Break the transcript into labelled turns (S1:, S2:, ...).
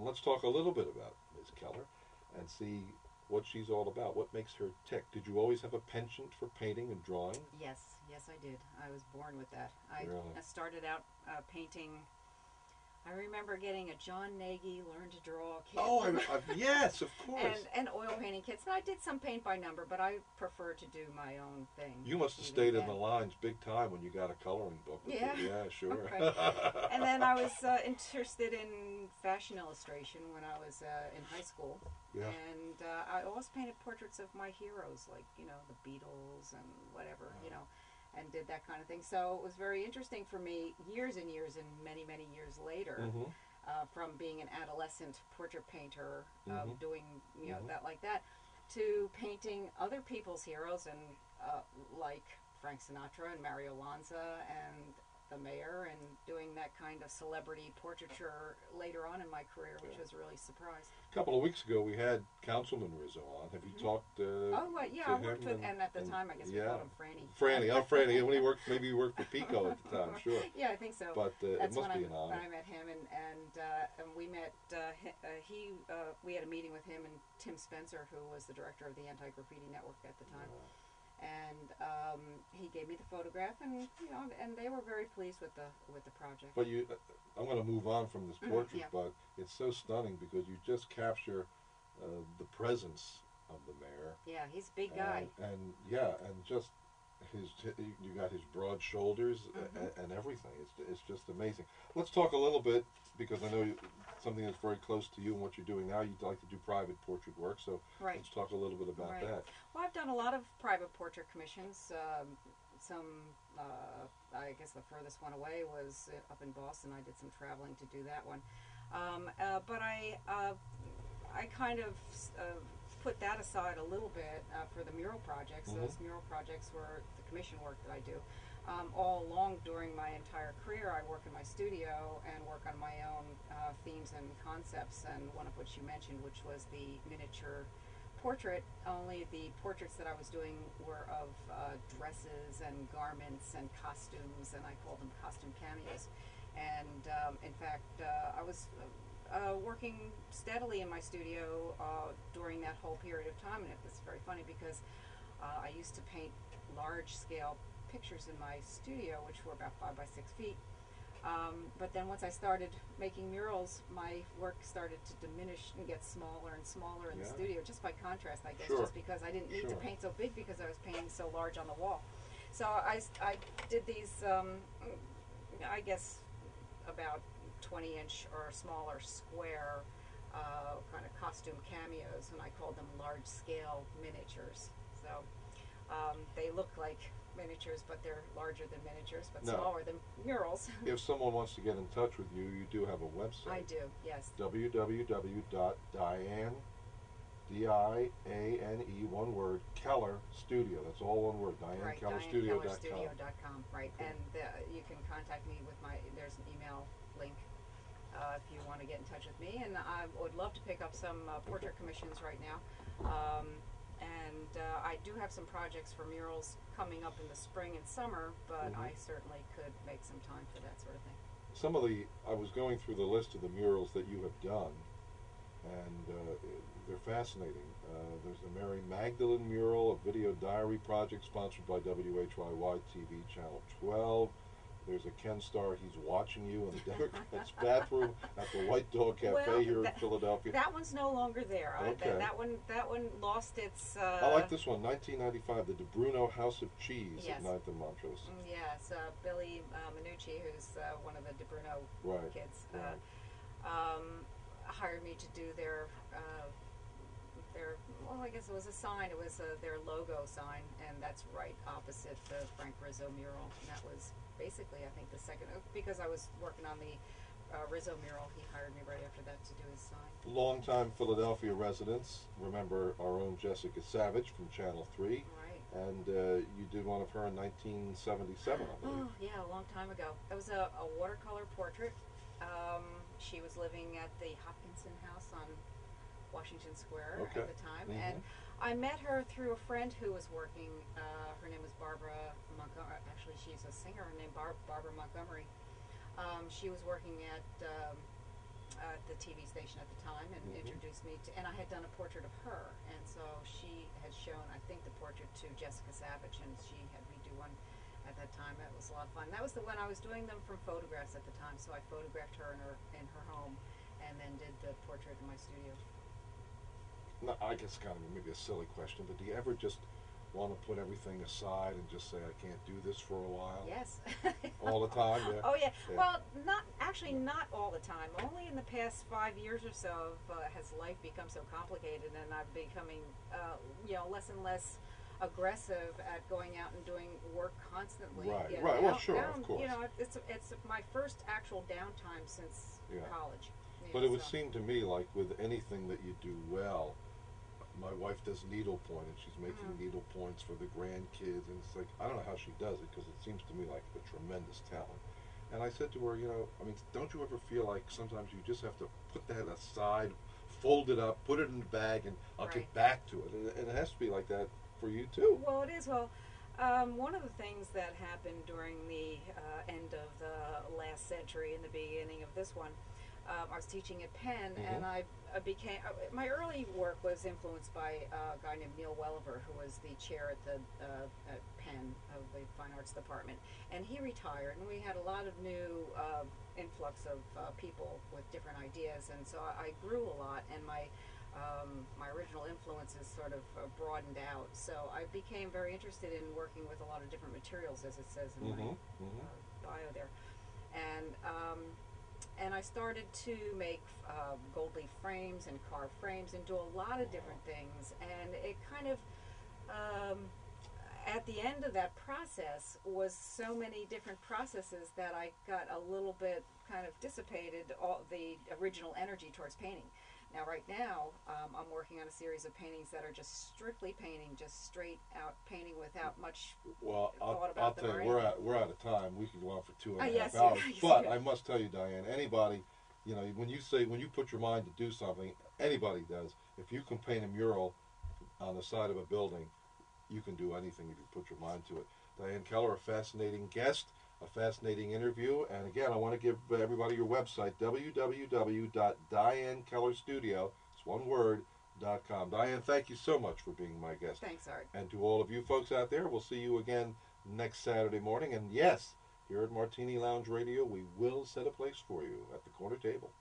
S1: let's talk a little bit about Ms. Keller and see what she's all about. What makes her tick? Did you always have a penchant for painting and drawing?
S2: Yes, yes, I did. I was born with that.
S1: Really?
S2: I started out painting. I remember getting a John Nagy Learn to Draw kit.
S1: Oh, yes, of course.
S2: and oil painting kits. And I did some paint by number, but I prefer to do my own thing.
S1: You must have stayed in the lines big time when you got a coloring book.
S2: Yeah.
S1: Yeah, sure.
S2: Right. And then I was interested in fashion illustration when I was in high school.
S1: Yeah.
S2: And I always painted portraits of my heroes, like, you know, the Beatles and whatever, you know, and did that kind of thing. So it was very interesting for me years and years and many, many years later, from being an adolescent portrait painter, doing, you know, that like that, to painting other people's heroes and like Frank Sinatra and Mario Lanza and the mayor, and doing that kind of celebrity portraiture later on in my career, which was really a surprise.
S1: A couple of weeks ago, we had Councilman Rizzo on. Have you talked?
S2: Oh, right, yeah, I worked with, and at the time, I guess we called him Franny.
S1: Franny, oh, Franny. When he worked, maybe he worked for Pico at the time, sure.
S2: Yeah, I think so.
S1: But
S2: That's
S1: it must be an honor.
S2: when I met him, and we met. We had a meeting with him and Tim Spencer, who was the director of the Anti-Graffiti Network at the time. And he gave me the photograph, and you know, and they were very pleased with the project.
S1: But I'm going to move on from this portrait, but it's so stunning because you just capture the presence of the mayor.
S2: Yeah, he's a big guy.
S1: And just you got his broad shoulders and everything. It's just amazing. Let's talk a little bit, because I know something that's very close to you and what you're doing now. You'd like to do private portrait work, so let's talk a little bit about that.
S2: Well, I've done a lot of private portrait commissions. I guess the furthest one away was up in Boston. I did some traveling to do that one. But I kind of put that aside a little bit for the mural projects. Those mural projects were the commission work that I do. All along during my entire career, I work in my studio and work on my own themes and concepts, and one of which you mentioned, which was the miniature portrait. Only the portraits that I was doing were of dresses and garments and costumes, and I called them costume cameos. And in fact, I was working steadily in my studio during that whole period of time, and it was very funny because I used to paint large-scale pictures in my studio, which were about 5 by 6 feet. But then once I started making murals, my work started to diminish and get smaller and smaller in the studio, just by contrast, I guess, just because I didn't need to paint so big because I was painting so large on the wall. So I did these, I guess, about 20-inch or smaller square kind of costume cameos, and I called them large-scale miniatures. So they look like miniatures, but they're larger than miniatures, but smaller than murals.
S1: If someone wants to get in touch with you, you do have a website.
S2: I do, yes.
S1: www.Diane, D-I-A-N-E, one word, Keller Studio. That's all one word, DianeKellerStudio.com.
S2: DianeKellerStudio.com, right. Okay. And you can contact me with there's an email link if you want to get in touch with me. And I would love to pick up some portrait commissions right now. And I do have some projects for murals coming up in the spring and summer, but I certainly could make some time for that sort of thing.
S1: I was going through the list of the murals that you have done, and they're fascinating. There's a Mary Magdalene mural, a video diary project sponsored by WHYY TV Channel 12. There's a Ken Starr, he's watching you in the Democrats' bathroom at the White Dog Cafe here in Philadelphia.
S2: That one's no longer there.
S1: Okay.
S2: That one lost its...
S1: I like this one, 1995, the De Bruno House of Cheese at 9th and Montrose.
S2: Yes, Billy Minucci, who's one of the De Bruno kids, hired me to do their, well, I guess it was a sign. It was their logo sign, and that's right opposite the Frank Rizzo mural. And that was basically, I think, the second, because I was working on the Rizzo mural, he hired me right after that to do his sign.
S1: Longtime Philadelphia residents remember our own Jessica Savage from Channel 3.
S2: Right.
S1: And you did one of her in 1977, I believe.
S2: Oh, yeah, a long time ago. It was a watercolor portrait. She was living at the Hopkinson House on Washington Square at the time. And I met her through a friend who was working, her name was Barbara Montgomery. Actually, she's a singer named Barbara Montgomery. She was working at at the TV station at the time and introduced me to, and I had done a portrait of her, and so she had shown, I think, the portrait to Jessica Savage, and she had me do one at that time. It was a lot of fun. That was the one I was doing them from photographs at the time, so I photographed her in her home, and then did the portrait in my studio.
S1: No, I guess kind of maybe a silly question, but do you ever just want to put everything aside and just say, I can't do this for a while?
S2: Yes.
S1: All the time? Yeah.
S2: Oh yeah.
S1: Yeah.
S2: Well, not all the time. Only in the past 5 years or so has life become so complicated, and I'm becoming, less and less aggressive at going out and doing work constantly.
S1: Right,
S2: Yeah,
S1: right.
S2: now-
S1: Well, sure,
S2: now,
S1: of course.
S2: It's my first actual downtime since
S1: Yeah.
S2: college.
S1: But it would
S2: so.
S1: seem to me like with anything that you do well, my wife does needlepoint, and she's making needle points for the grandkids, and it's like, I don't know how she does it, because it seems to me like a tremendous talent. And I said to her, I mean, don't you ever feel like sometimes you just have to put that aside, fold it up, put it in the bag, and I'll get
S2: Right.
S1: back to it. And it has to be like that for you, too.
S2: Well, it is. Well, one of the things that happened during the end of the last century and the beginning of this one, I was teaching at Penn, and I became. My early work was influenced by a guy named Neil Welliver, who was the chair at the at Penn of the Fine Arts Department, and he retired, and we had a lot of new influx of people with different ideas, and so I grew a lot, and my original influences sort of broadened out. So I became very interested in working with a lot of different materials, as it says in my bio there, and I started to make gold leaf frames and carved frames and do a lot of different things, and it kind of at the end of that process was so many different processes that I got a little bit kind of dissipated all the original energy towards painting. Now, right now, I'm working on a series of paintings that are just strictly painting, just straight out painting without much
S1: Well,
S2: thought
S1: I'll
S2: about them
S1: tell
S2: or
S1: you, we're
S2: anything.
S1: out of time. We could go on for 2.5
S2: Yes,
S1: hours.
S2: yes,
S1: But
S2: yeah.
S1: I must tell you, Diane, anybody, when you put your mind to do something, anybody does. If you can paint a mural on the side of a building, you can do anything if you put your mind to it. Diane Keller, a fascinating guest, a fascinating interview, and again, I want to give everybody your website, www.dianekellerstudio, it's one word, .com. Diane, thank you so much for being my guest.
S2: Thanks, Art.
S1: And to all of you folks out there, we'll see you again next Saturday morning. And yes, here at Martini Lounge Radio, we will set a place for you at the corner table.